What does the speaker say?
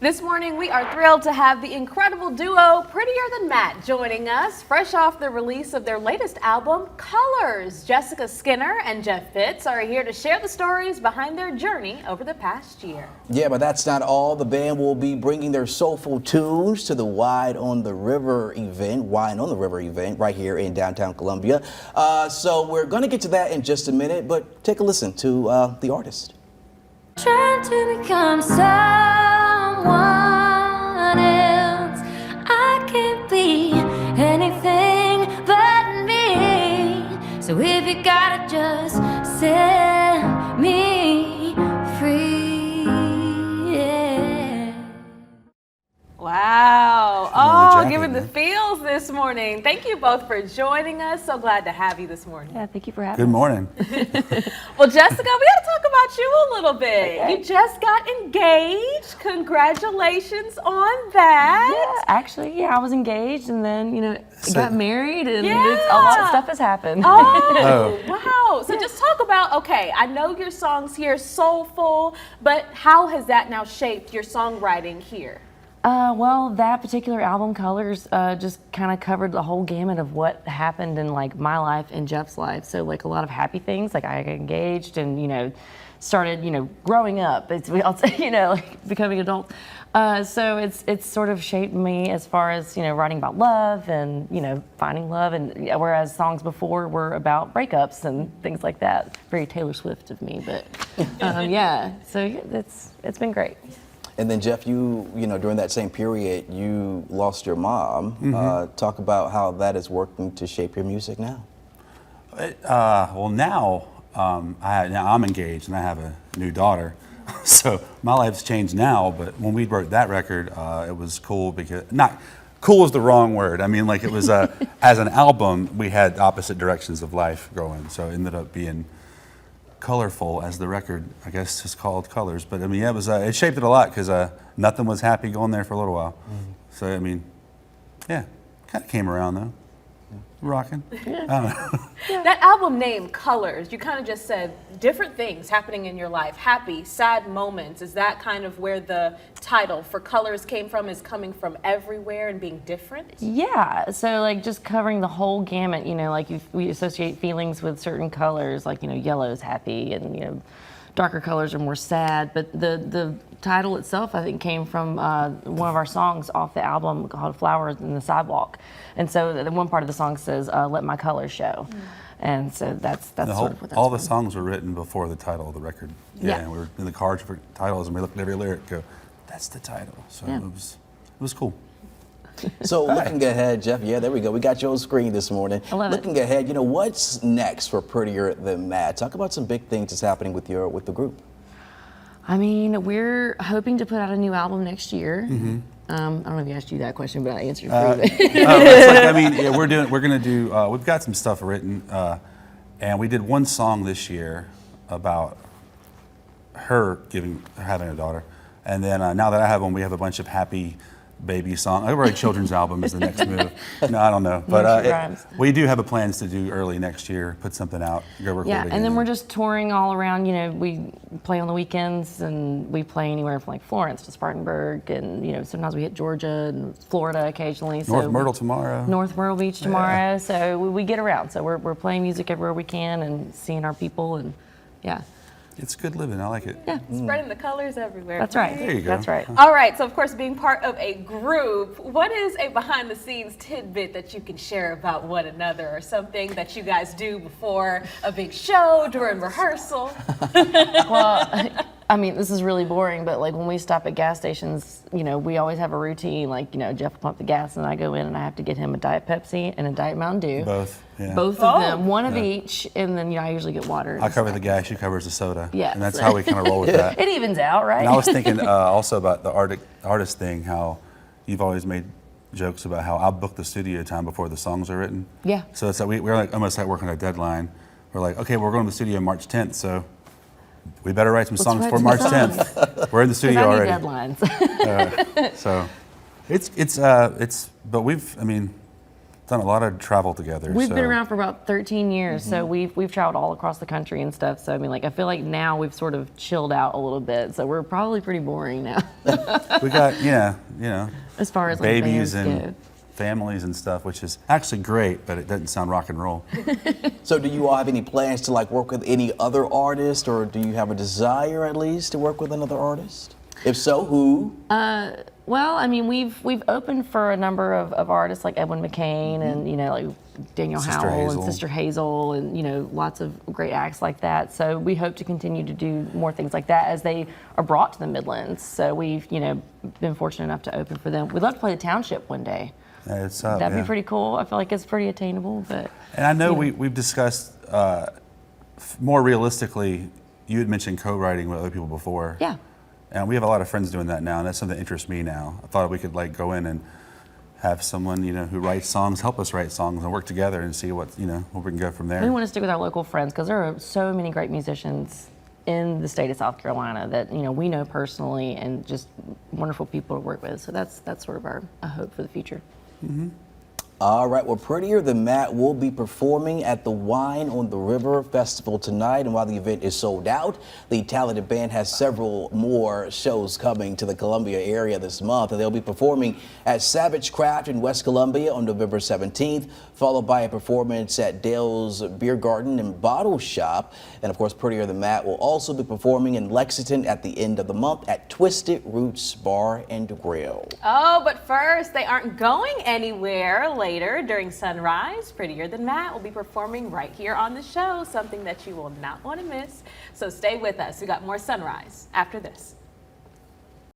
This morning, we are thrilled to have the incredible duo Prettier Than Matt joining us, fresh off the release of their latest album, Colors. Jessica Skinner and Jeff Fitz are here to share the stories behind their journey over the past year. Yeah, but that's not all. The band will be bringing their soulful tunes to the Wine on the River event right here in downtown Columbia. So we're going to get to that in just a minute, but take a listen to the artist. Trying to become someone else. I can't be anything but me. So if you gotta just set me free, yeah. Wow. Oh, giving the feels this morning. Thank you both for joining us. So glad to have you this morning. Yeah, thank you for having Good us. morning. Well, Jessica, we got to talk about you a little bit. Okay. You just got engaged. Congratulations on that. Yeah, actually, yeah, I was engaged and then, got married and Yeah. a lot of stuff has happened. Oh, wow. So just talk about, okay, I know your songs here, Soulful, but how has that now shaped your songwriting here? Well, that particular album, Colors, just kind of covered the whole gamut of what happened in like my life and Jeff's life. So like a lot of happy things, like I got engaged and, started, growing up. I'll say, like becoming adult. So it's sort of shaped me as far as, writing about love and, finding love. And whereas songs before were about breakups and things like that. Very Taylor Swift of me, but yeah. So yeah, it's been great. And then Jeff, you during that same period, you lost your mom. Talk about how that is working to shape your music now. Well, now I'm engaged and I have a new daughter, so my life's changed now. But when we wrote that record, it was cool because cool is the wrong word. I mean, like it was as an album, we had opposite directions of life going, so it ended up being colorful, as the record, I guess, is called Colors. But I mean, yeah, it shaped it a lot because nothing was happy going there for a little while. So I mean, yeah, kind of came around though. Rocking. Yeah. I don't know. Yeah. That album name, Colors, you kind of just said different things happening in your life, happy, sad moments. Is that kind of where the title for Colors came from, is coming from everywhere and being different? Yeah, so like just covering the whole gamut, like we associate feelings with certain colors, like, yellow is happy and, darker colors are more sad. But the title itself, I think, came from one of our songs off the album called Flowers in the Sidewalk. And so the one part of the song says, let my colors show. And so that's sort of what that's all the from. songs were written before the title of the record. Yeah. And we were in the cards for titles and we looked at every lyric and go, that's the title. So Yeah. it was cool. So looking ahead, Jeff, yeah, there we go. We got you on screen this morning. I love it. Looking ahead, what's next for Prettier Than Matt? Talk about some big things that's happening with the group. I mean, we're hoping to put out a new album next year. I don't know if you asked you that question, but I answered for you. Yeah, we're gonna do. We've got some stuff written, and we did one song this year about her having a daughter, and then now that I have one, we have a bunch of happy baby songs. I write a children's album is the next move. No, I don't know, but we do have plans to do early next year, put something out, go record Yeah, again. and then we're just touring all around. We play on the weekends, and we play anywhere from like Florence to Spartanburg, and sometimes we hit Georgia and Florida occasionally. North Myrtle tomorrow. North Myrtle Beach tomorrow. So we get around. So we're playing music everywhere we can and seeing our people, and yeah. It's good living. I like it. Yeah. Spreading the colors everywhere. That's right. There you go. That's right. All right, so of course, being part of a group, what is a behind-the-scenes tidbit that you can share about one another, or something that you guys do before a big show, during rehearsal? Well, I mean, this is really boring, but like when we stop at gas stations, we always have a routine. Like, Jeff will pump the gas, and I go in and I have to get him a Diet Pepsi and a Diet Mountain Dew. Both. Yeah. Both of them, one of each, and then I usually get water. I cover the gas, she covers the soda. Yeah. And that's how we kind of roll with that. It evens out, right? And I was thinking also about the artist thing, how you've always made jokes about how I'll book the studio time before the songs are written. Yeah. So it's like we're like almost like working a deadline. We're like, okay, we're going to the studio March 10th, so we better write some songs write for some March songs. 10th. We're in the studio I need already. deadlines. So it's but I mean, done a lot of travel together. We've been so- around for about 13 years, so we've traveled all across the country and stuff. So I mean, like, I feel like now we've sort of chilled out a little bit. So we're probably pretty boring now, We got, yeah, you know, as far as like, babies bands and go. families and stuff, which is actually great, but it doesn't sound rock and roll. So do you all have any plans to like work with any other artist, or do you have a desire at least to work with another artist? If so, who? Well, I mean, we've opened for a number of artists like Edwin McCain and, you know, like Daniel Sister Howell Hazel. and Sister Hazel and, you know, lots of great acts like that. So we hope to continue to do more things like that as they are brought to the Midlands. So we've, you know, been fortunate enough to open for them. We'd love to play the Township one day. It's up, That'd yeah. be pretty cool. I feel like it's pretty attainable, but. And I know Yeah. we've discussed more realistically, you had mentioned co-writing with other people before. Yeah. And we have a lot of friends doing that now, and that's something that interests me now. I thought we could like go in and have someone, you know, who writes songs help us write songs and work together and see what, you know, where we can go from there. We want to stick with our local friends because there are so many great musicians in the state of South Carolina that, you know, we know personally and just wonderful people to work with. So that's sort of our hope for the future. All right, well, Prettier Than Matt will be performing at the Wine on the River Festival tonight. And while the event is sold out, the talented band has several more shows coming to the Columbia area this month. And they'll be performing at Savage Craft in West Columbia on November 17th, followed by a performance at Dale's Beer Garden and Bottle Shop. And of course, Prettier Than Matt will also be performing in Lexington at the end of the month at Twisted Roots Bar and Grill. Oh, but first, they aren't going anywhere. Later during Sunrise, Prettier Than Matt will be performing right here on the show, something that you will not want to miss. So stay with us. We got more Sunrise after this.